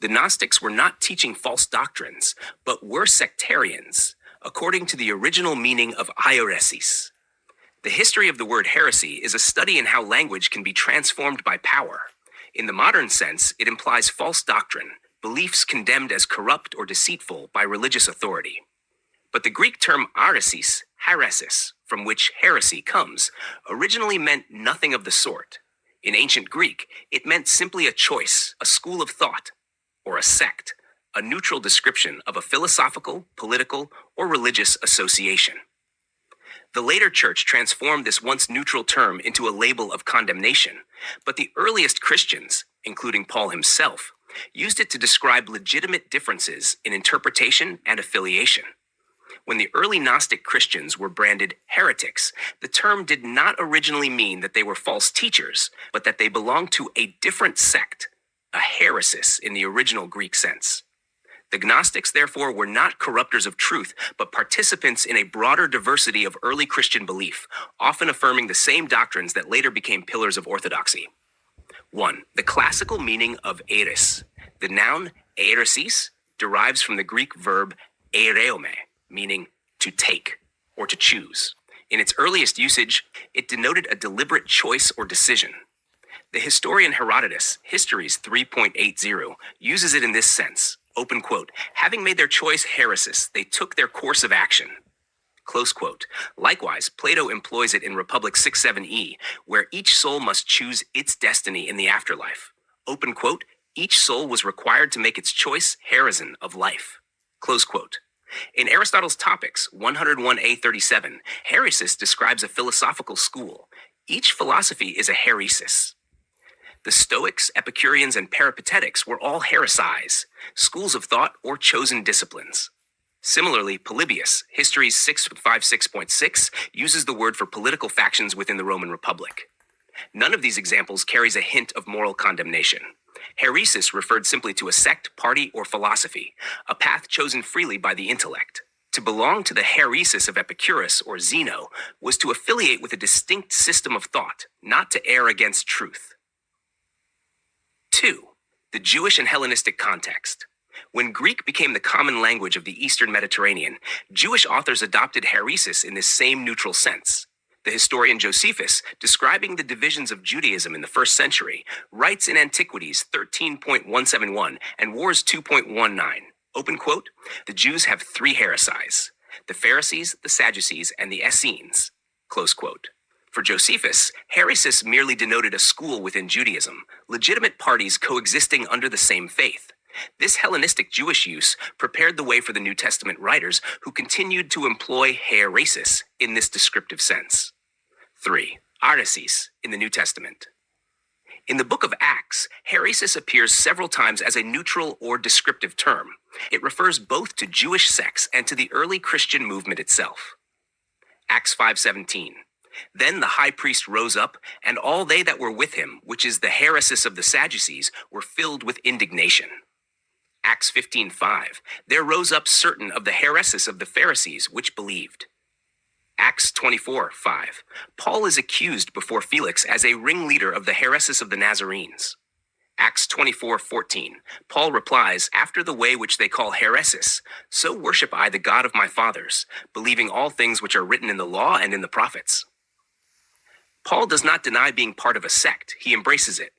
The Gnostics were not teaching false doctrines, but were sectarians, according to the original meaning of aqədesis. The history of the word heresy is a study in how language can be transformed by power. In the modern sense, it implies false doctrine, beliefs condemned as corrupt or deceitful by religious authority. But the Greek term aβέβρεσις, hairesis, from which heresy comes, originally meant nothing of the sort. In ancient Greek, it meant simply a choice, a school of thought, or a sect, a neutral description of a philosophical, political, or religious association. The later church transformed this once neutral term into a label of condemnation, but the earliest Christians, including Paul himself, used it to describe legitimate differences in interpretation and affiliation. When the early Gnostic Christians were branded heretics, the term did not originally mean that they were false teachers, but that they belonged to a different sect, a heresis in the original Greek sense. The Gnostics, therefore, were not corrupters of truth, but participants in a broader diversity of early Christian belief, often affirming the same doctrines that later became pillars of orthodoxy. 1. The classical meaning of aσήμρεσις. The noun αἴρεσις derives from the Greek verb aireomai, meaning to take or to choose. In its earliest usage, it denoted a deliberate choice or decision. The historian Herodotus, Histories 3.80, uses it in this sense, open quote, having made their choice heresis, they took their course of action. Close quote. Likewise, Plato employs it in Republic 6.7e, where each soul must choose its destiny in the afterlife. Open quote, each soul was required to make its choice heresin of life. Close quote. In Aristotle's Topics 101a37, heresis describes a philosophical school. Each philosophy is a heresis. The Stoics, Epicureans, and Peripatetics were all heresies, schools of thought or chosen disciplines. Similarly, Polybius, Histories 656.6, uses the word for political factions within the Roman Republic. None of these examples carries a hint of moral condemnation. Heresis referred simply to a sect, party, or philosophy, a path chosen freely by the intellect. To belong to the heresis of Epicurus or Zeno was to affiliate with a distinct system of thought, not to err against truth. 2. The Jewish and Hellenistic context. When Greek became the common language of the Eastern Mediterranean, Jewish authors adopted heresis in this same neutral sense. The historian Josephus, describing the divisions of Judaism in the first century, writes in Antiquities 13.171 and Wars 2.19, open quote, the Jews have three heresies, the Pharisees, the Sadducees, and the Essenes, close quote. For Josephus, heresis merely denoted a school within Judaism, legitimate parties coexisting under the same faith. This Hellenistic Jewish use prepared the way for the New Testament writers who continued to employ heresis in this descriptive sense. 3. Hairesis in the New Testament. In the book of Acts, heresis appears several times as a neutral or descriptive term. It refers both to Jewish sects and to the early Christian movement itself. Acts 5:17. Then the high priest rose up, and all they that were with him, which is the heresis of the Sadducees, were filled with indignation. Acts 15:5. There rose up certain of the heresis of the Pharisees, which believed. Acts 24:5. Paul is accused before Felix as a ringleader of the heresis of the Nazarenes. Acts 24:14. Paul replies, after the way which they call heresis, so worship I the God of my fathers, believing all things which are written in the law and in the prophets. Paul does not deny being part of a sect, he embraces it.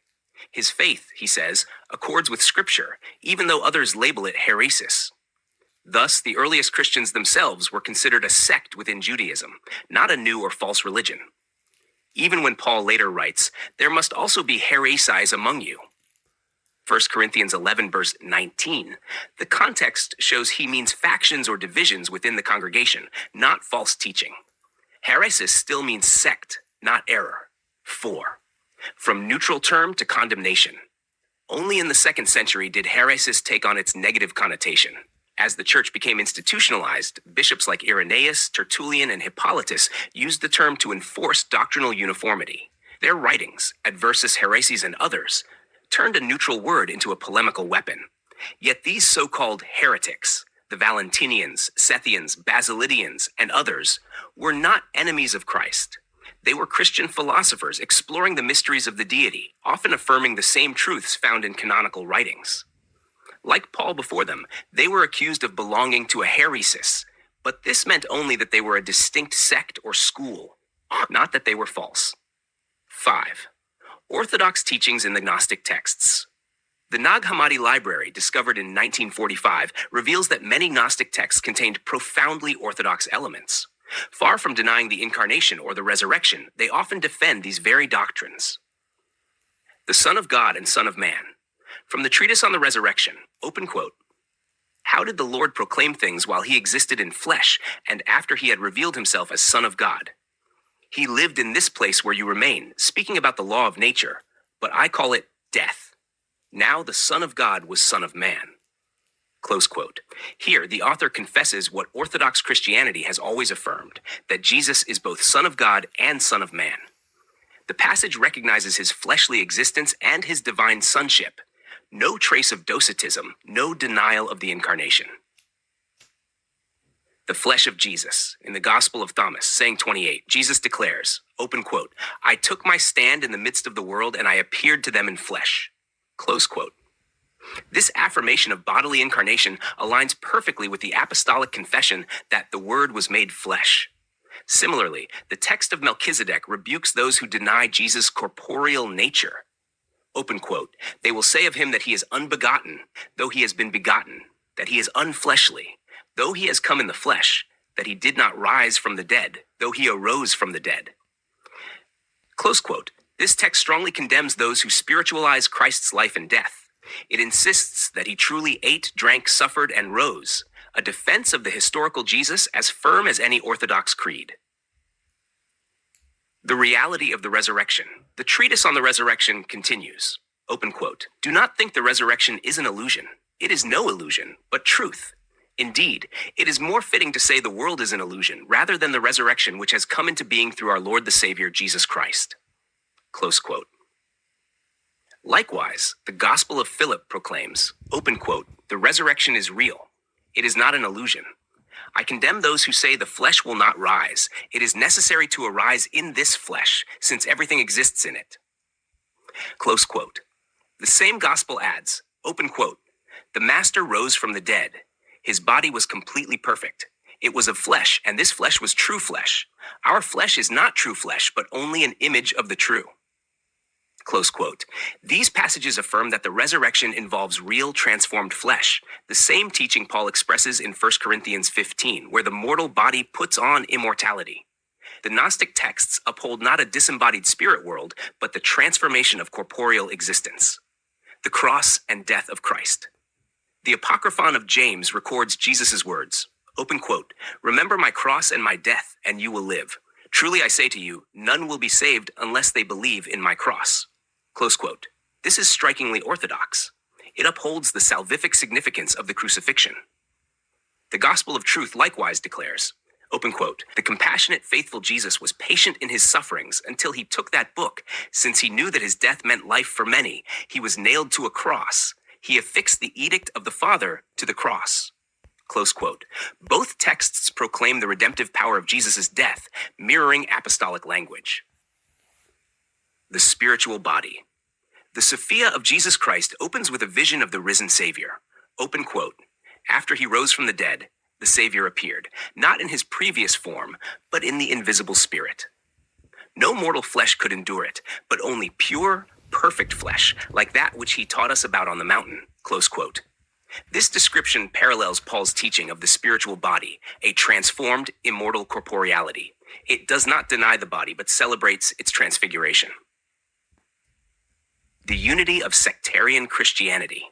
His faith, he says, accords with Scripture, even though others label it heresis. Thus, the earliest Christians themselves were considered a sect within Judaism, not a new or false religion. Even when Paul later writes, there must also be heresies among you. 1 Corinthians 11, verse 19. The context shows he means factions or divisions within the congregation, not false teaching. Heresis still means sect, not error. 4. From neutral term to condemnation. Only in the 2nd century did heresis take on its negative connotation. As the church became institutionalized, bishops like Irenaeus, Tertullian, and Hippolytus used the term to enforce doctrinal uniformity. Their writings, Adversus Heresies and others, turned a neutral word into a polemical weapon. Yet these so-called heretics, the Valentinians, Sethians, Basilidians, and others, were not enemies of Christ. They were Christian philosophers exploring the mysteries of the deity, often affirming the same truths found in canonical writings. Like Paul before them, they were accused of belonging to a heresis, but this meant only that they were a distinct sect or school, not that they were false. 5. Orthodox teachings in the Gnostic texts. The Nag Hammadi Library, discovered in 1945, reveals that many Gnostic texts contained profoundly orthodox elements. Far from denying the incarnation or the resurrection, they often defend these very doctrines. The Son of God and Son of Man. From the Treatise on the Resurrection, open quote, "How did the Lord proclaim things while he existed in flesh, and after he had revealed himself as Son of God? He lived in this place where you remain, speaking about the law of nature, but I call it death. Now the Son of God was Son of Man." Close quote. Here, the author confesses what Orthodox Christianity has always affirmed, that Jesus is both Son of God and Son of Man. The passage recognizes his fleshly existence and his divine sonship. No trace of docetism, no denial of the incarnation. The flesh of Jesus. In the Gospel of Thomas, saying 28, Jesus declares, open quote, "I took my stand in the midst of the world and I appeared to them in flesh." Close quote. This affirmation of bodily incarnation aligns perfectly with the apostolic confession that the Word was made flesh. Similarly, the text of Melchizedek rebukes those who deny Jesus' corporeal nature. Open quote, "They will say of him that he is unbegotten, though he has been begotten, that he is unfleshly, though he has come in the flesh, that he did not rise from the dead, though he arose from the dead." Close quote. This text strongly condemns those who spiritualize Christ's life and death. It insists that he truly ate, drank, suffered, and rose, a defense of the historical Jesus as firm as any Orthodox creed. The reality of the resurrection. The treatise on the resurrection continues. Open quote, "Do not think the resurrection is an illusion. It is no illusion, but truth. Indeed, it is more fitting to say the world is an illusion rather than the resurrection which has come into being through our Lord the Savior, Jesus Christ." Close quote. Likewise, the Gospel of Philip proclaims, open quote, "The resurrection is real. It is not an illusion. I condemn those who say the flesh will not rise. It is necessary to arise in this flesh, since everything exists in it." Close quote. The same gospel adds, open quote, "The Master rose from the dead. His body was completely perfect. It was of flesh, and this flesh was true flesh. Our flesh is not true flesh, but only an image of the true." Close quote. These passages affirm that the resurrection involves real transformed flesh, the same teaching Paul expresses in 1 Corinthians 15, where the mortal body puts on immortality. The Gnostic texts uphold not a disembodied spirit world, but the transformation of corporeal existence. The cross and death of Christ. The Apocryphon of James records Jesus' words, open quote, "Remember my cross and my death, and you will live. Truly I say to you, none will be saved unless they believe in my cross." Close quote. This is strikingly orthodox. It upholds the salvific significance of the crucifixion. The Gospel of Truth likewise declares, open quote, "The compassionate, faithful Jesus was patient in his sufferings until he took that book. Since he knew that his death meant life for many, he was nailed to a cross. He affixed the edict of the Father to the cross." Close quote. Both texts proclaim the redemptive power of Jesus' death, mirroring apostolic language. The spiritual body. The Sophia of Jesus Christ opens with a vision of the risen Savior. Open quote. After he rose from the dead, the Savior appeared, not in his previous form, but in the invisible spirit. No mortal flesh could endure it, but only pure, perfect flesh, like that which he taught us about on the mountain. Close quote. This description parallels Paul's teaching of the spiritual body, a transformed, immortal corporeality. It does not deny the body, but celebrates its transfiguration. The unity of sectarian Christianity.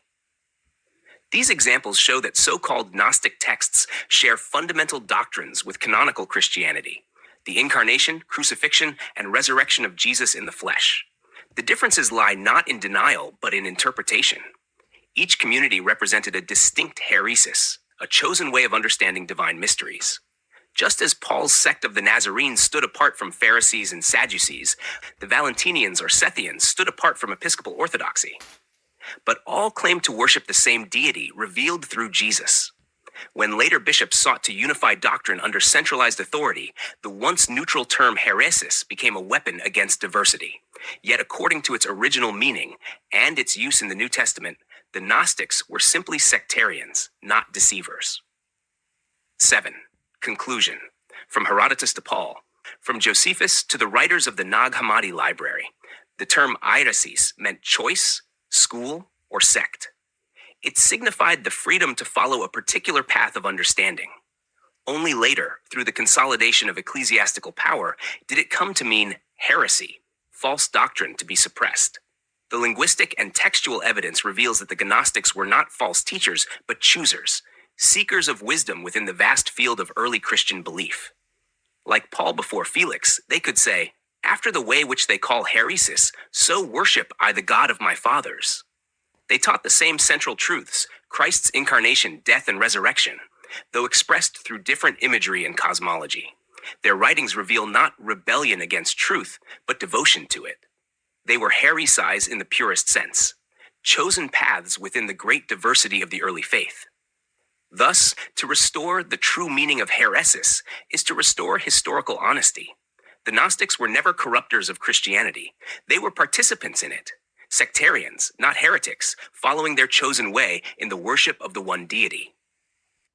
These examples show that so-called Gnostic texts share fundamental doctrines with canonical Christianity, the incarnation, crucifixion, and resurrection of Jesus in the flesh. The differences lie not in denial, but in interpretation. Each community represented a distinct heresis, a chosen way of understanding divine mysteries. Just as Paul's sect of the Nazarenes stood apart from Pharisees and Sadducees, the Valentinians or Sethians stood apart from Episcopal Orthodoxy. But all claimed to worship the same deity revealed through Jesus. When later bishops sought to unify doctrine under centralized authority, the once neutral term heresis became a weapon against diversity. Yet according to its original meaning and its use in the New Testament, The Gnostics were simply sectarians, not deceivers. 7. Conclusion. From Herodotus to Paul, from Josephus to the writers of the Nag Hammadi Library, the term aorszáis meant choice, school, or sect. It signified the freedom to follow a particular path of understanding. Only later, through the consolidation of ecclesiastical power, did it come to mean heresy, false doctrine to be suppressed. The linguistic and textual evidence reveals that the Gnostics were not false teachers, but choosers, seekers of wisdom within the vast field of early Christian belief. Like Paul before Felix, they could say, "After the way which they call heresis, so worship I the God of my fathers." They taught the same central truths, Christ's incarnation, death, and resurrection, though expressed through different imagery and cosmology. Their writings reveal not rebellion against truth, but devotion to it. They were heresies in the purest sense, chosen paths within the great diversity of the early faith. Thus, to restore the true meaning of heresis is to restore historical honesty. The Gnostics were never corrupters of Christianity. They were participants in it, sectarians, not heretics, following their chosen way in the worship of the one deity.